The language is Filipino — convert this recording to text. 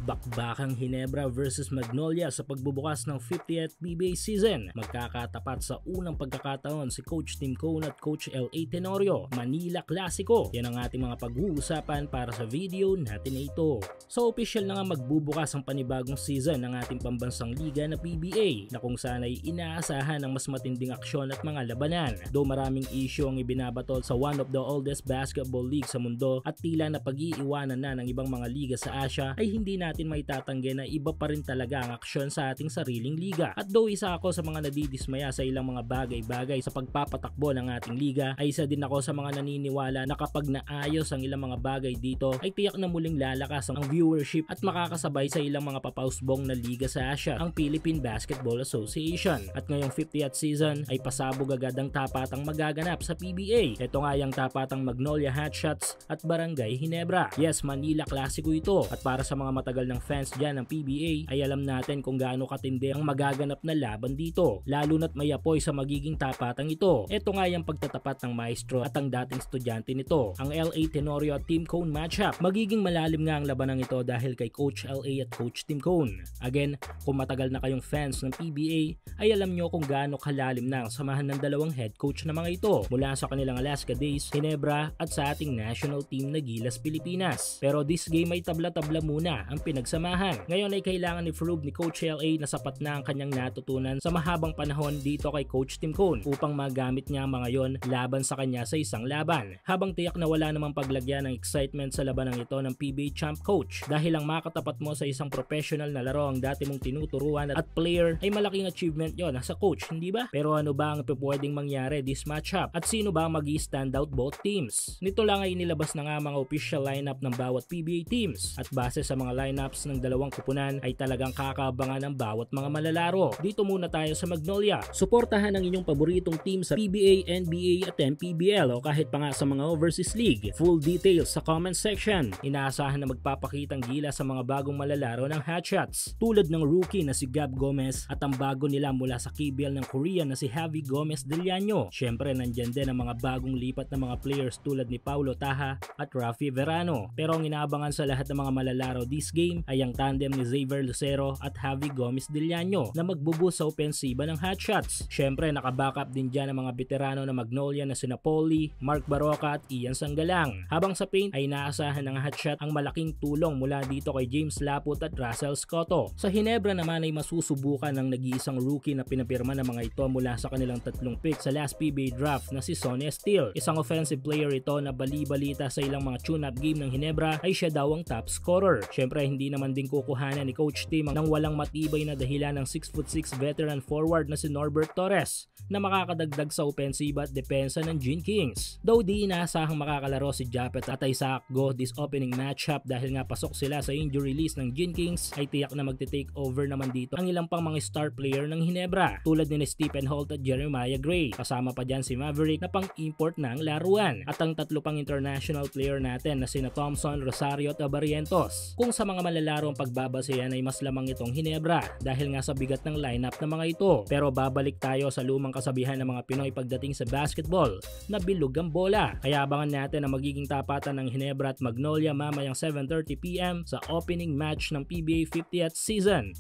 Bakbakang Ginebra versus Magnolia sa pagbubukas ng 50th PBA season. Magkakatapat sa unang pagkakataon si Coach Tim Cone at Coach L.A. Tenorio. Manila Clasico. Yan ang ating mga pag-uusapan para sa video natin na ito. So official na nga magbubukas ang panibagong season ng ating pambansang liga na PBA na kung saan ay inaasahan ng mas matinding aksyon at mga labanan. Though maraming issue ang ibinabatol sa one of the oldest basketball league sa mundo at tila na pag-iiwanan na ng ibang mga liga sa Asia, ay hindi natin maitatanggi na iba pa rin talaga ang aksyon sa ating sariling liga. At though isa ako sa mga nadidismaya sa ilang mga bagay-bagay sa pagpapatakbo ng ating liga, ay isa din ako sa mga naniniwala na kapag naayos ang ilang mga bagay dito ay tiyak na muling lalakas ang viewership at makakasabay sa ilang mga papausbong na liga sa Asia, ang Philippine Basketball Association. At ngayong 50th season ay pasabog agad ang tapatang magaganap sa PBA. Ito nga yung tapatang Magnolia Hotshots at Barangay Ginebra. Yes, Manila Clasico ito. At para sa mga matagal ng fans dyan ng PBA ay alam natin kung gaano katindi ang magaganap na laban dito. Lalo na't may apoy sa magiging tapatang ito. Ito nga yung pagtatapat ng maestro at ang dating estudyante nito, ang L.A. Tenorio at Tim Cone matchup. Magiging malalim nga ang labanang ito dahil kay Coach L.A. at Coach Tim Cone. Again, kung matagal na kayong fans ng PBA ay alam nyo kung gaano kalalim na ang samahan ng dalawang head coach na mga ito mula sa kanilang Alaska Days, Ginebra at sa ating national team na Gilas Pilipinas. Pero this game ay tabla-tabla muna ang pinagsamahan. Ngayon ay kailangan i-prove ni Coach L.A. na sapat na ang kanyang natutunan sa mahabang panahon dito kay Coach Tim Cone upang magamit niya ang mga yon laban sa kanya sa isang laban. Habang tiyak na wala namang paglagyan ng excitement sa labanang ito ng PBA champ coach dahil ang makatapat mo sa isang professional na laro ang dati mong tinuturuan at player ay malaking achievement yon sa coach, hindi ba? Pero ano ba ang pwedeng mangyari this matchup at sino ba ang mag-i-stand out both teams? Nito lang ay inilabas na nga mga official lineup ng bawat PBA teams at base sa mga lineups ng dalawang kupunan ay talagang kakaabangan ng bawat mga malalaro. Dito muna tayo sa Magnolia. Suportahan ang inyong paboritong team sa PBA, NBA at MPBL o kahit pa nga sa mga overseas league. Full details sa comment section. Inaasahan na magpapakitang gila sa mga bagong malalaro ng Hotshots tulad ng rookie na si Gab Gomez at ang bago nila mula sa KBL ng Korea na si Javi Gomez Deliano. Syempre nandyan din ang mga bagong lipat na mga players tulad ni Paulo Taha at Rafi Verano. Pero ang inaabangan sa lahat ng mga malalaro this game ay ang tandem ni Xavier Lucero at Javi Gomez Deliano na magbubuhos sa opensiba ng Hotshots. Syempre nakabackup din dyan ang mga veterano na Magnolia na sina Paulie, Mark Baroka at Ian Sanggalang. Habang sa paint ay inaasahan ng Hotshot ang malaking tulong mula dito kay James Laput at Russell Scotto. Sa Ginebra naman ay masusubukan ng nag-iisang rookie na pinapirma ng mga ito mula sa kanilang tatlong pick sa last PBA draft na si Sonny Steele. Isang offensive player ito na bali-balita sa ilang mga tune-up game ng Ginebra ay siya daw ang top scorer. Syempre hindi naman din kukuhanan ni Coach Tim ng walang matibay na dahilan ng 6'6" veteran forward na si Norbert Torres na makakadagdag sa opensiba at depensa ng Gin Kings. Though di inaasahang makakalaro si Japet at Isaac Go this opening matchup dahil nga pasok sila sa injury list ng Gin Kings, ay tiyak na magte-take over naman dito ang ilang pang mga star player ng Ginebra tulad ni Stephen Holt at Jeremiah Gray. Kasama pa dyan si Maverick na pang-import ng laruan at ang tatlo pang international player natin na sina Thompson, Rosario at Barrientos. Kung sa mga malalaro ang pagbabasehan ay mas lamang itong Ginebra dahil nga sa bigat ng lineup ng mga ito. Pero babalik tayo sa lumang kasabihan ng mga Pinoy pagdating sa basketball na bilog ang bola. Kaya abangan natin ang magiging tapatan ng Ginebra at Magnolia mamayang 7:30 PM sa opening match ng PBA 50th season.